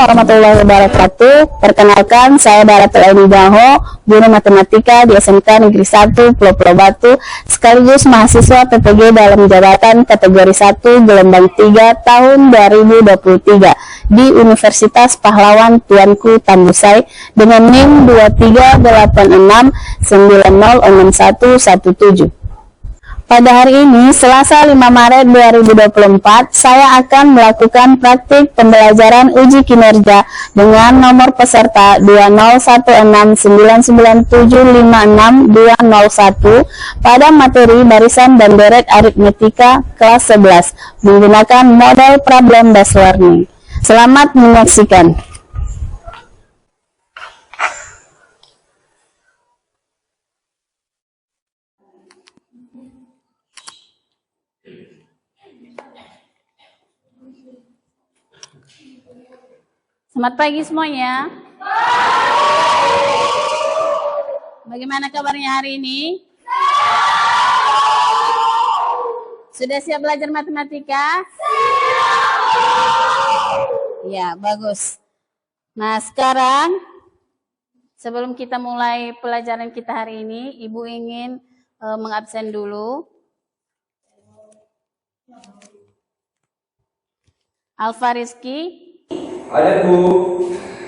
warahmatullahi wabarakatuh. Perkenalkan, saya Baratul Aini Baho, guru matematika di SMK Negeri 1 Pulau Pulau Batu, sekaligus mahasiswa PPG dalam jabatan kategori 1 gelombang 3 tahun 2023 di Universitas Pahlawan Tuanku Tambusai dengan NIM 2386906117. Pada hari ini, Selasa 5 Maret 2024, saya akan melakukan praktik pembelajaran uji kinerja dengan nomor peserta 20169975621 pada materi barisan dan deret aritmetika kelas 11 menggunakan model problem based learning. Selamat menyaksikan. Selamat pagi semuanya. Bagaimana kabarnya hari ini? Sudah siap belajar matematika? Ya, bagus. Nah, sekarang sebelum kita mulai pelajaran kita hari ini, Ibu ingin mengabsen dulu. Alfa Rizky. Ada Bu.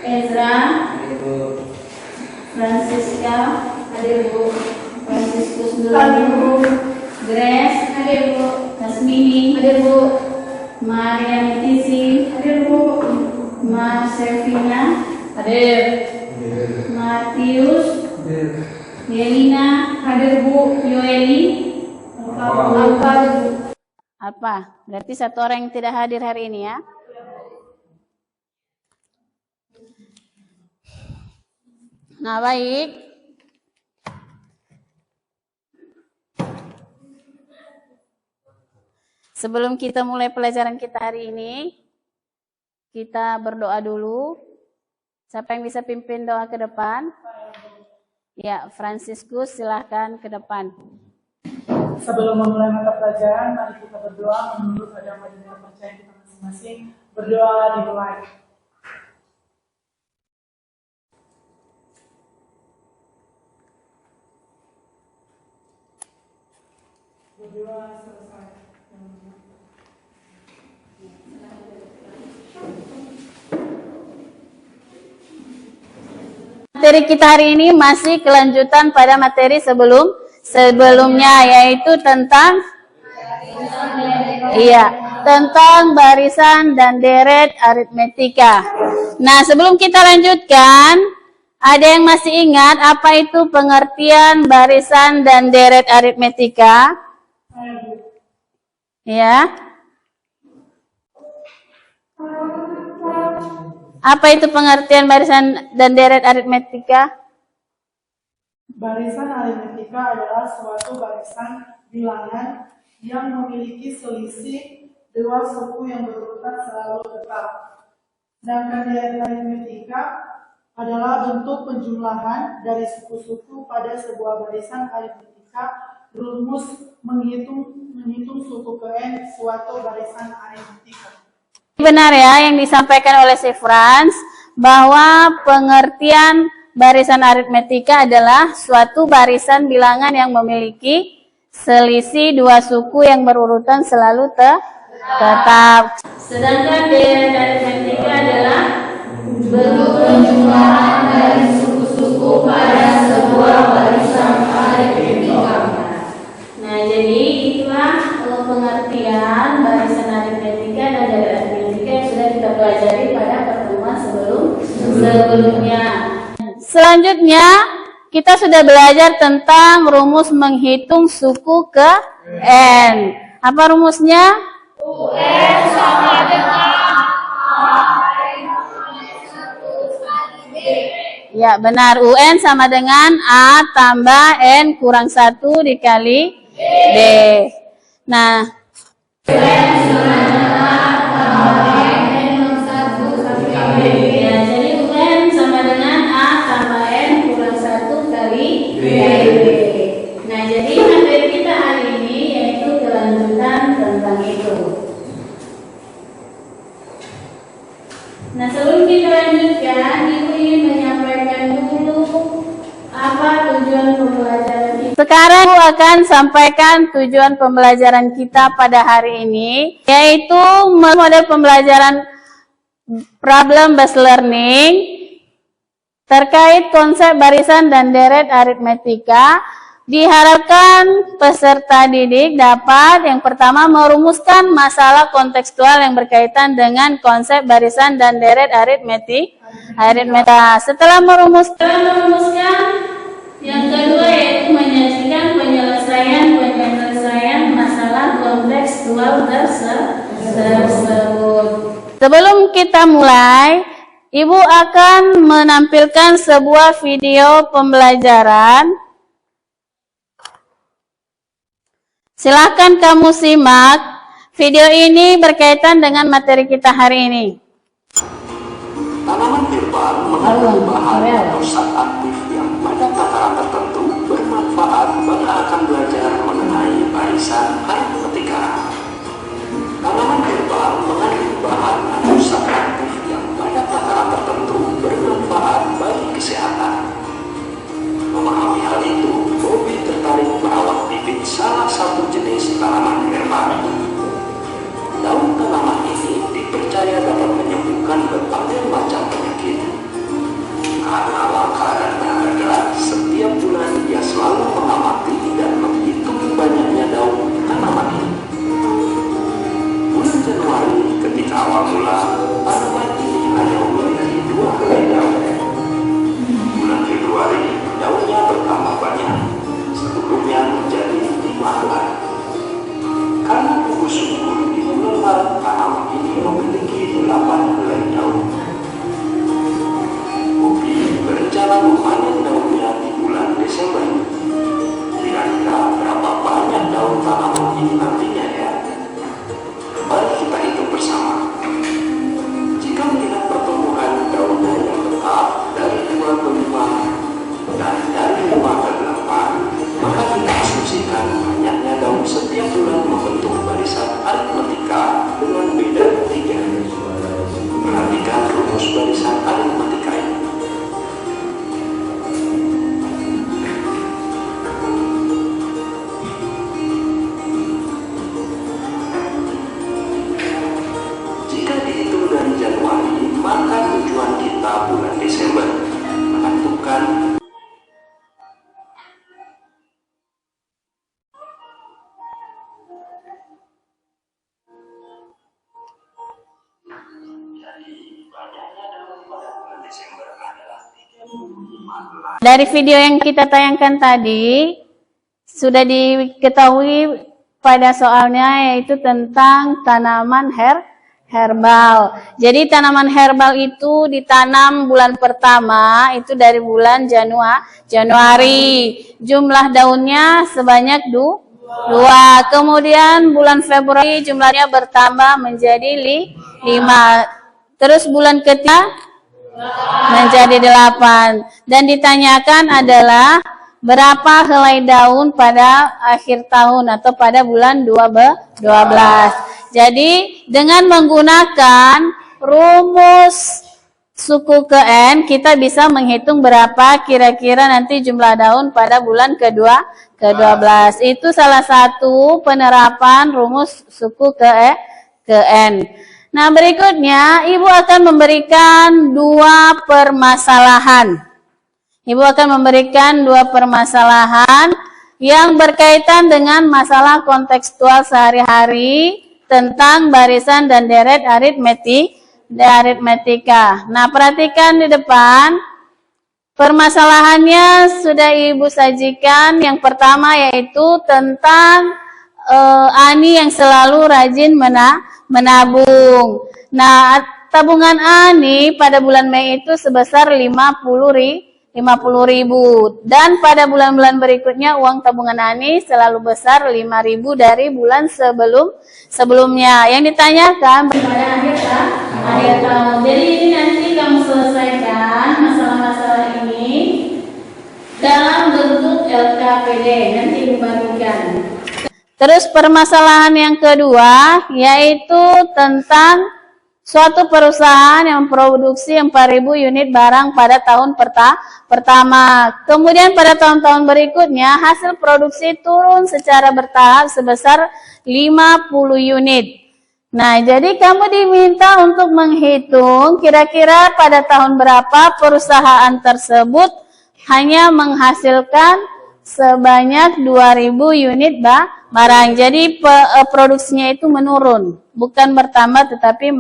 Ezra. Ada Bu. Francisca. Ada Bu. Franciscus ada Bu. Grace. Ada Bu. Kasmini. Ada Bu. Maria Tisi. Ada Bu. Marcelina. Ada. Matius. Ada. Yelina. Ada Bu. Yoeli. Apa? Berarti satu orang yang tidak hadir hari ini ya. Nah, baik. Sebelum kita mulai pelajaran kita hari ini, kita berdoa dulu. Siapa yang bisa pimpin doa ke depan? Ya, Franciscus silahkan ke depan. Sebelum memulai mata pelajaran, mari kita berdoa menurut agama dan kepercayaan kita masing-masing. Berdoa dimulai. Berdoa selesai. Materi kita hari ini masih kelanjutan pada materi sebelumnya, yaitu tentang tentang barisan dan deret aritmetika. Nah, sebelum kita lanjutkan, ada yang masih ingat apa itu pengertian barisan dan deret aritmetika? Ya. Apa itu pengertian barisan dan deret aritmetika? Barisan aritmetika adalah suatu barisan bilangan yang memiliki selisih dua suku yang berurutan selalu tetap. Sedangkan deret aritmetika adalah bentuk penjumlahan dari suku-suku pada sebuah barisan aritmetika. Rumus menghitung suku ke n suatu barisan aritmetika. Benar ya yang disampaikan oleh si Franz, bahwa pengertian barisan aritmetika adalah suatu barisan bilangan yang memiliki selisih dua suku yang berurutan selalu tetap. Sedangkan deret aritmetika adalah bentuk penjumlahan dari suku-suku pada sebuah barisan aritmetika. Nah, jadi itulah pengertian barisan aritmetika dan deret aritmetika yang sudah kita pelajari pada pertemuan sebelumnya. Selanjutnya, kita sudah belajar tentang rumus menghitung suku ke n. Apa rumusnya? UN sama dengan ya, benar. UN sama dengan A tambah N kurang 1 dikali D. Nah, UN sama dengan A tambah N kurang 1 kali D. Ya, jadi UN sama dengan A tambah N kurang 1 kali D. Nah, jadi materi kita hari ini yaitu kelanjutan tentang itu. Nah, sebelum kita akan sampaikan tujuan pembelajaran kita pada hari ini, yaitu model pembelajaran problem based learning terkait konsep barisan dan deret aritmetika. Diharapkan peserta didik dapat yang pertama merumuskan masalah kontekstual yang berkaitan dengan konsep barisan dan deret aritmetika. Setelah merumuskan, yang kedua yaitu menyajikan penyelesaian masalah kontekstual tersebut. Sebelum kita mulai, Ibu akan menampilkan sebuah video pembelajaran. Silahkan kamu simak. Video ini berkaitan dengan materi kita hari ini. Tanaman herbal mengandung bahan atau zat aktif yang pada takaran tertentu bermanfaat bagi akan belajar mengenai barisan aritmetika. Tanaman herbal mengandung bahan atau zat aktif yang pada takaran tertentu bermanfaat bagi kesehatan. Memahami hal itu, Bobby tertarik merawat bibit salah satu jenis tanaman herbal. Daun tanaman ini dipercaya dapat menyembuhkan berbagai macam penyakit. Karena langka dan berharga, setiap bulan ia selalu mengamati dan menghitung banyaknya daun tanaman ini. Bulan Januari, ketika awal mula, tanaman ini hanya memiliki 2 helai daun. Bulan Februari, daunnya bertambah banyak, sebelumnya menjadi 5 helai. Karena tunggu subur di bulan Maret, tanaman ini memiliki 8 helai daun. Bobby berencana memanen daunnya di bulan Desember. Kira-kira berapa banyak daun tanaman ini nantinya ya? Mari kita hitung bersama. Jika melihat pertumbuhan daunnya yang tetap dari 2 ke 5 dan dari 5 ke 8, maka kita asumsikan banyaknya daun setiap bulan membentuk barisan aritmetika dengan beda 3. Perhatikan rumus barisan aritmetika ini. Jika dihitung dari Januari, maka tujuan kita bulan Desember. Menentukan Dari video yang kita tayangkan tadi, sudah diketahui pada soalnya yaitu tentang tanaman herbal. Jadi tanaman herbal itu ditanam bulan pertama, itu dari bulan Januari. Jumlah daunnya sebanyak 2. Kemudian bulan Februari jumlahnya bertambah menjadi 5. Terus bulan ketiga menjadi 8. Dan ditanyakan adalah berapa helai daun pada akhir tahun atau pada bulan 12. Jadi dengan menggunakan rumus suku ke N, kita bisa menghitung berapa kira-kira nanti jumlah daun pada bulan ke-12. Itu salah satu penerapan rumus suku ke N. Nah, berikutnya Ibu akan memberikan 2 permasalahan. Ibu akan memberikan 2 permasalahan yang berkaitan dengan masalah kontekstual sehari-hari tentang barisan dan deret aritmetika. Nah, perhatikan di depan. Permasalahannya sudah Ibu sajikan. Yang pertama yaitu tentang Ani yang selalu rajin menabung. Nah, tabungan Ani pada bulan Mei itu sebesar 50.000 dan pada bulan-bulan berikutnya uang tabungan Ani selalu besar 5.000 dari bulan sebelumnya. Yang ditanyakan pada akhir tahun. Jadi ini nanti kamu selesaikan masalah-masalah ini dalam bentuk LKPD, nanti dibagikan. Terus permasalahan yang kedua yaitu tentang suatu perusahaan yang memproduksi 4.000 unit barang pada tahun pertama. Kemudian pada tahun-tahun berikutnya hasil produksi turun secara bertahap sebesar 50 unit. Nah, jadi kamu diminta untuk menghitung kira-kira pada tahun berapa perusahaan tersebut hanya menghasilkan sebanyak 2.000 unit barang. Jadi produksinya itu menurun, bukan bertambah tetapi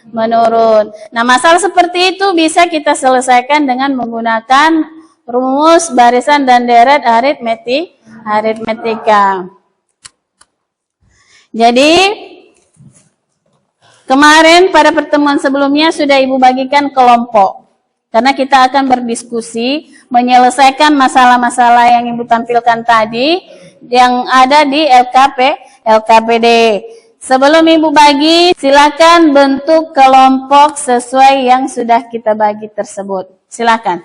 menurun. Nah, masalah seperti itu bisa kita selesaikan dengan menggunakan rumus barisan dan deret aritmetika. Jadi kemarin pada pertemuan sebelumnya sudah Ibu bagikan kelompok. Karena kita akan berdiskusi menyelesaikan masalah-masalah yang Ibu tampilkan tadi yang ada di LKPD. Sebelum Ibu bagi, silakan bentuk kelompok sesuai yang sudah kita bagi tersebut. Silakan.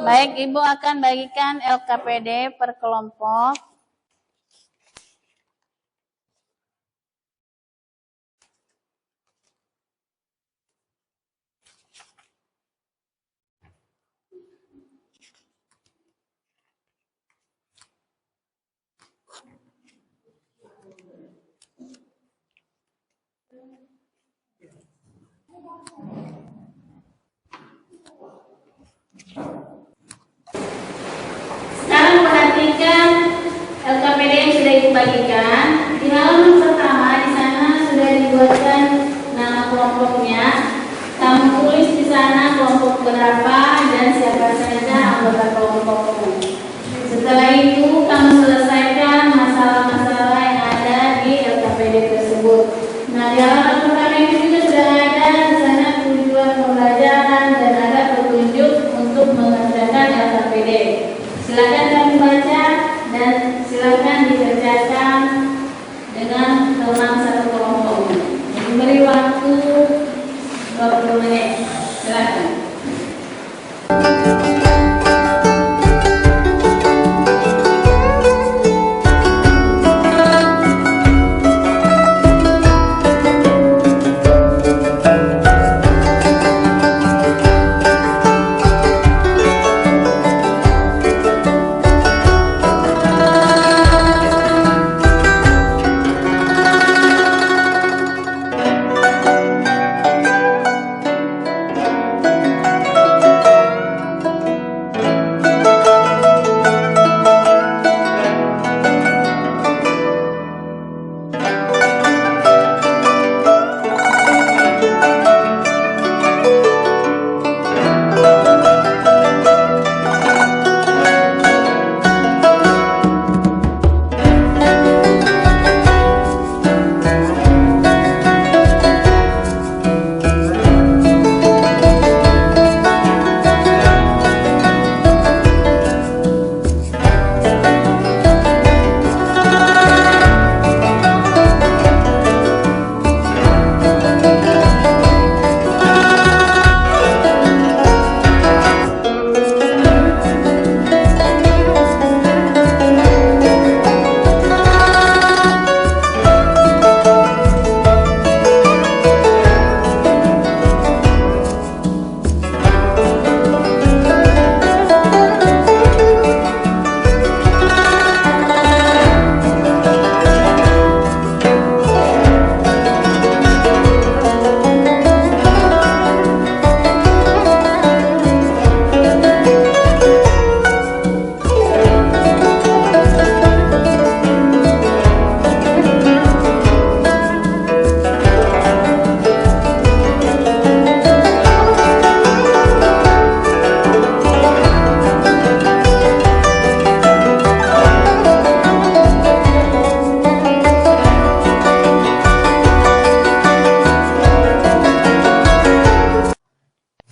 Baik, Ibu akan bagikan LKPD per kelompok. Sekarang perhatikan LKPD yang sudah Ibu bagikan. Di halaman pertama di sana sudah dibuatkan nama kelompoknya. Kamu tulis di sana kelompok berapa dan siapa saja anggota kelompokmu. Setelah itu kamu selesaikan masalah-masalah yang ada di LKPD tersebut. Nah, di halaman pertama itu juga sudah ada di sana tujuan pembelajaran dan ada petunjuk untuk mengerjakan LKPD. Silakan kami baca dan silakan dikerjakan dengan teman satu kelompok. Diberi waktu 20 menit. Silakan.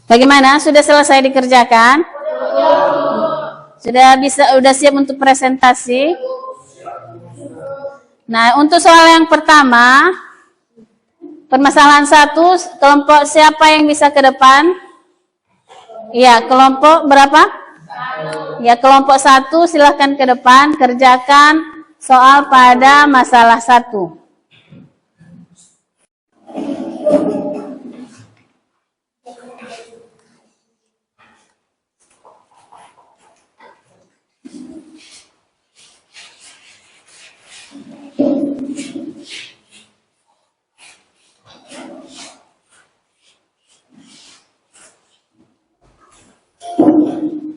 Bagaimana? Sudah selesai dikerjakan? Sudah siap untuk presentasi? Nah, untuk soal yang pertama, permasalahan 1, kelompok siapa yang bisa ke depan? Iya, kelompok berapa? 1. Ya, kelompok 1 silahkan ke depan, kerjakan soal pada masalah 1.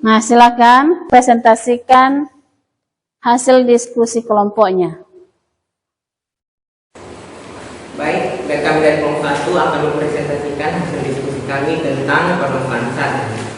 Nah, silakan presentasikan hasil diskusi kelompoknya. Baik, kami dari kelompok 1 akan mempresentasikan hasil diskusi kami tentang permasalahan 1.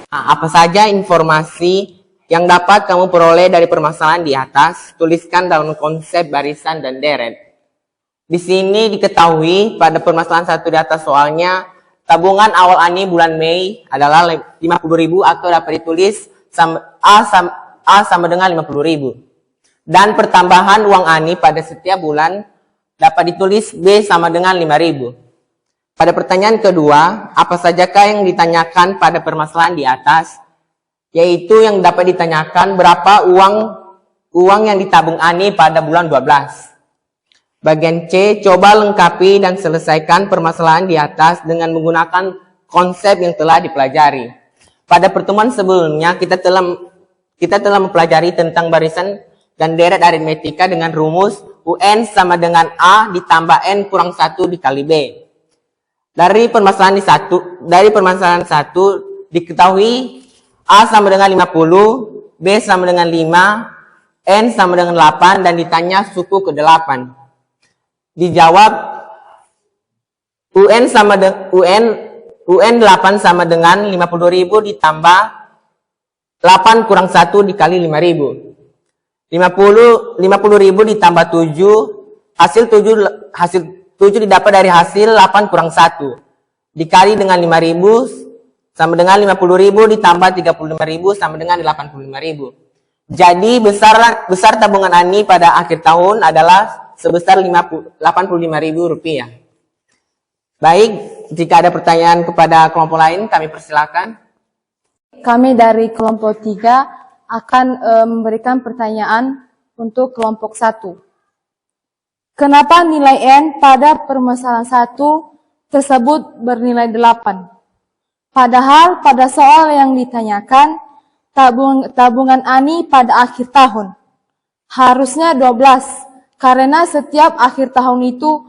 Apa saja informasi yang dapat kamu peroleh dari permasalahan di atas? Tuliskan dalam konsep barisan dan deret. Di sini diketahui pada permasalahan 1 di atas soalnya, tabungan awal ANI bulan Mei adalah 50.000 atau dapat ditulis A sama dengan 50.000. Dan pertambahan uang ANI pada setiap bulan dapat ditulis B sama dengan 5.000. Pada pertanyaan kedua, apa sajakah yang ditanyakan pada permasalahan di atas? Yaitu yang dapat ditanyakan berapa uang yang ditabung ANI pada bulan 12. Bagian C, coba lengkapi dan selesaikan permasalahan di atas dengan menggunakan konsep yang telah dipelajari. Pada pertemuan sebelumnya, kita telah mempelajari tentang barisan dan deret aritmetika dengan rumus UN sama dengan A ditambah N kurang 1 dikali B. Dari permasalahan 1 diketahui A sama dengan 50, B sama dengan 5, N sama dengan 8 dan ditanya suku ke-8. Dijawab UN 8 sama dengan 50.000 ditambah 8 kurang 1 dikali 5.000. 50.000 ditambah 7, hasil 7 didapat dari hasil 8 kurang 1. Dikali dengan 5.000 sama dengan 50.000 ditambah 35.000 sama dengan 85.000. Jadi besar tabungan ANI pada akhir tahun adalah sebesar 85.000 rupiah. Baik, jika ada pertanyaan kepada kelompok lain, kami persilakan. Kami dari kelompok 3 akan memberikan pertanyaan untuk kelompok 1. Kenapa nilai N pada permasalahan 1 tersebut bernilai 8? Padahal pada soal yang ditanyakan, tabungan Ani pada akhir tahun harusnya 12, karena setiap akhir tahun itu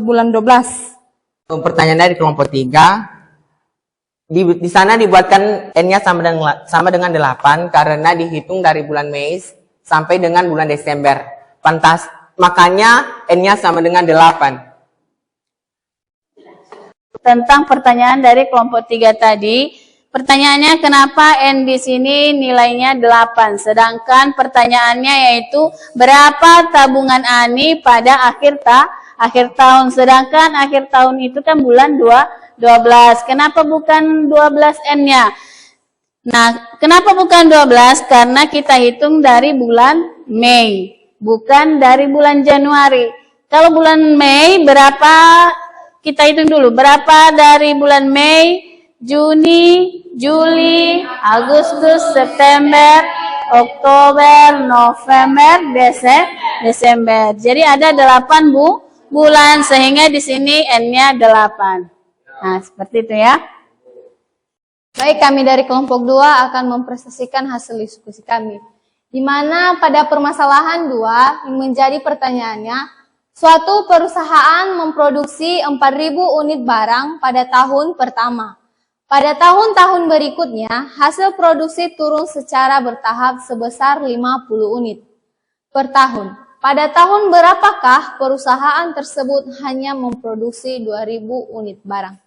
bulan 12. Pertanyaan dari kelompok 3. Di sana dibuatkan N-nya sama dengan 8 karena dihitung dari bulan Mei sampai dengan bulan Desember. Makanya N-nya sama dengan 8. Tentang pertanyaan dari kelompok 3 tadi, pertanyaannya kenapa N di sini nilainya 8, sedangkan pertanyaannya yaitu berapa tabungan Ani pada akhir tahun, sedangkan akhir tahun itu kan bulan 12. Kenapa bukan 12 N-nya? Nah, kenapa bukan 12? Karena kita hitung dari bulan Mei, bukan dari bulan Januari. Kalau bulan Mei berapa? Kita hitung dulu. Berapa dari bulan Mei, Juni, Juli, Agustus, September, Oktober, November, Desember. Jadi ada 8 bulan, sehingga di sini N-nya 8. Nah, seperti itu ya. Baik, kami dari kelompok 2 akan mempresentasikan hasil diskusi kami. Di mana pada permasalahan 2 yang menjadi pertanyaannya, suatu perusahaan memproduksi 4.000 unit barang pada tahun pertama. Pada tahun-tahun berikutnya, hasil produksi turun secara bertahap sebesar 50 unit per tahun. Pada tahun berapakah perusahaan tersebut hanya memproduksi 2.000 unit barang?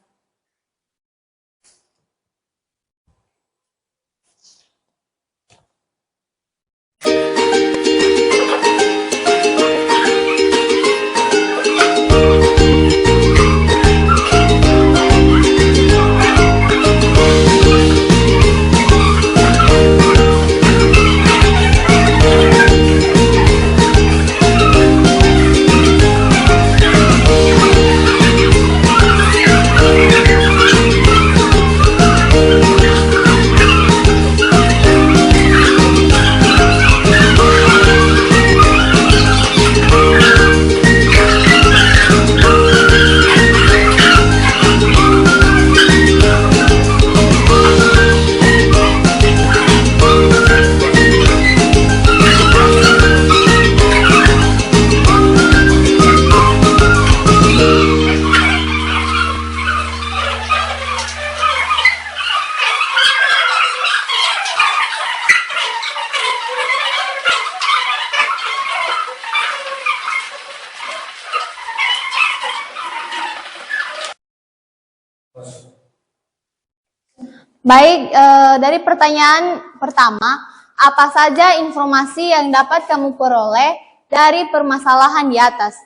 Baik, dari pertanyaan pertama, apa saja informasi yang dapat kamu peroleh dari permasalahan di atas?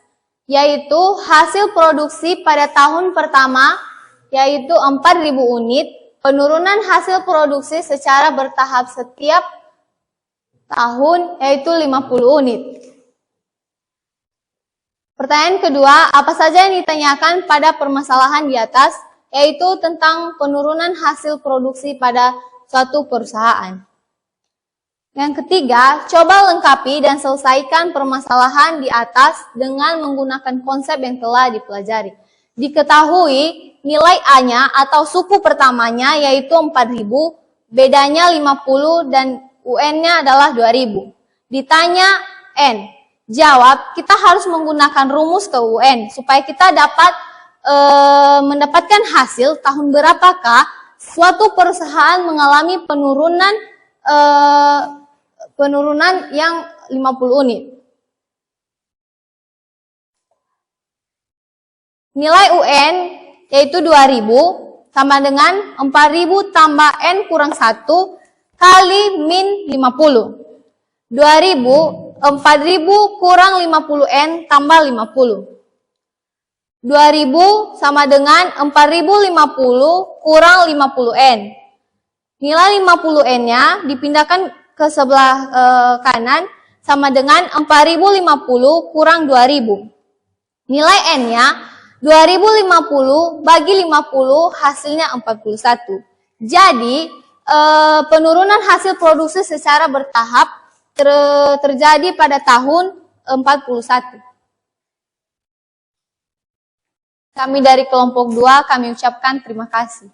Yaitu hasil produksi pada tahun pertama, yaitu 4.000 unit, penurunan hasil produksi secara bertahap setiap tahun, yaitu 50 unit. Pertanyaan kedua, apa saja yang ditanyakan pada permasalahan di atas? Yaitu tentang penurunan hasil produksi pada suatu perusahaan. Yang ketiga, coba lengkapi dan selesaikan permasalahan di atas dengan menggunakan konsep yang telah dipelajari. Diketahui nilai A-nya atau suku pertamanya yaitu 4.000, bedanya 50 dan UN-nya adalah 2.000. Ditanya N, jawab, kita harus menggunakan rumus ke UN supaya kita dapat mendapatkan hasil tahun berapakah suatu perusahaan mengalami penurunan yang 50 unit. Nilai UN yaitu 2.000 sama dengan 4.000 tambah N kurang 1 kali min 50. 4.000 kurang 50N tambah 50. 2.000 sama dengan 4.050 kurang 50N. Nilai 50N-nya dipindahkan ke sebelah kanan sama dengan 4.050 kurang 2.000. Nilai N-nya 2.050 bagi 50 hasilnya 41. Jadi penurunan hasil produksi secara bertahap terjadi pada tahun 41. Kami dari kelompok 2 kami ucapkan terima kasih.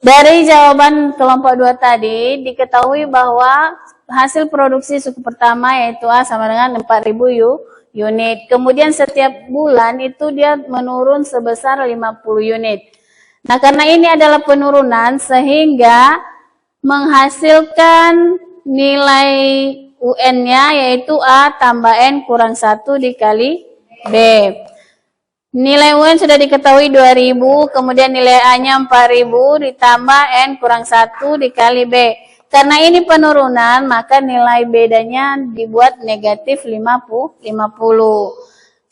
Dari jawaban kelompok 2 tadi, diketahui bahwa hasil produksi suku pertama yaitu A sama dengan 4.000 unit. Kemudian setiap bulan itu dia menurun sebesar 50 unit. Nah, karena ini adalah penurunan sehingga menghasilkan nilai UN-nya yaitu A tambah N kurang 1 dikali B. Nilai UN sudah diketahui 2000, kemudian nilai A-nya 4000 ditambah N kurang 1 dikali B. Karena ini penurunan, maka nilai bedanya dibuat negatif 50.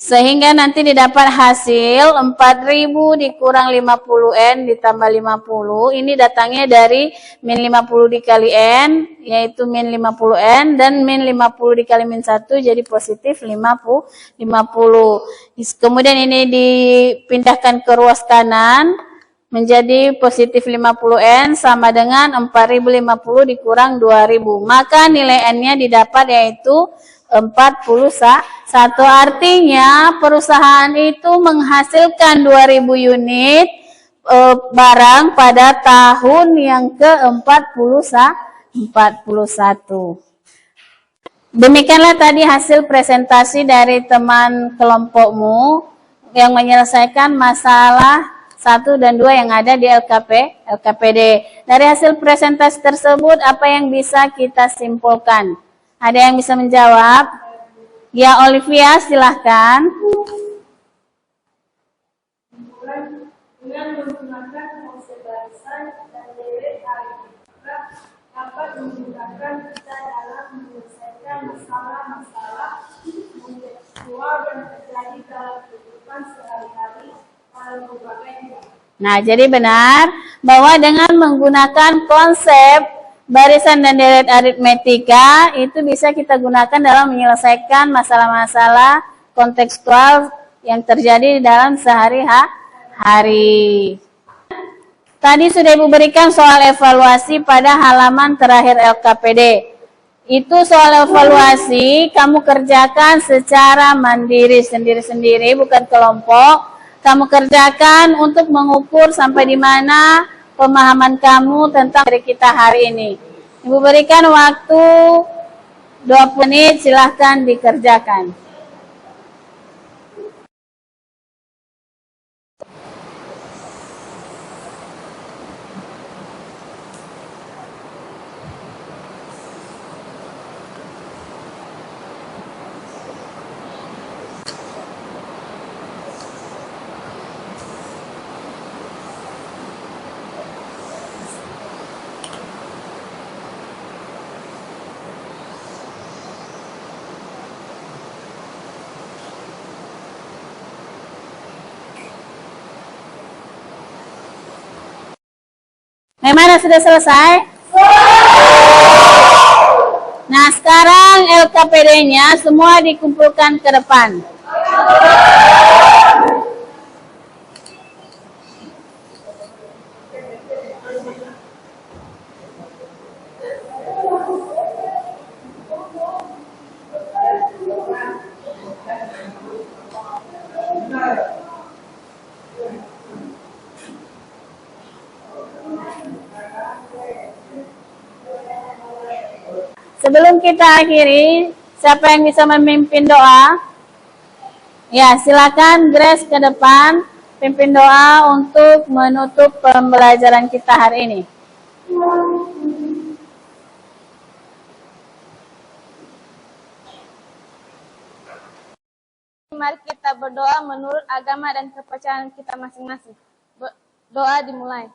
Sehingga nanti didapat hasil 4000 dikurang 50N ditambah 50. Ini datangnya dari min 50 dikali N, yaitu min 50N, dan min 50 dikali min 1 jadi positif 50. Kemudian ini dipindahkan ke ruas kanan, menjadi positif 50N sama dengan 4050 dikurang 2000. Maka nilai N-nya didapat yaitu 41. Artinya perusahaan itu menghasilkan 2000 unit barang pada tahun yang ke-41. Demikianlah tadi hasil presentasi dari teman kelompokmu yang menyelesaikan masalah 1 dan 2 yang ada di LKPD. Dari hasil presentasi tersebut, apa yang bisa kita simpulkan? Ada yang bisa menjawab? Ya, Olivia, silahkan. Dengan menggunakan konsep barisan dan deret aritmatika dapat memudahkan kita dalam menyelesaikan masalah-masalah kontekstual yang terjadi dalam kehidupan sehari-hari pada berbagai bidang. Nah, jadi benar bahwa dengan menggunakan konsep barisan dan deret aritmetika itu bisa kita gunakan dalam menyelesaikan masalah-masalah kontekstual yang terjadi dalam sehari-hari. Tadi sudah Ibu berikan soal evaluasi pada halaman terakhir LKPD. Itu soal evaluasi kamu kerjakan secara mandiri, sendiri-sendiri, bukan kelompok. Kamu kerjakan untuk mengukur sampai di mana pemahaman kamu tentang dari kita hari ini. Ibu berikan waktu 20 menit, silahkan dikerjakan. Bagaimana, sudah selesai? Nah, sekarang LKPD-nya semua dikumpulkan ke depan. Sebelum kita akhiri, siapa yang bisa memimpin doa? Ya, silakan Grace ke depan, pimpin doa untuk menutup pembelajaran kita hari ini. Mari kita berdoa menurut agama dan kepercayaan kita masing-masing. Doa dimulai.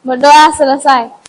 Berdoa selesai.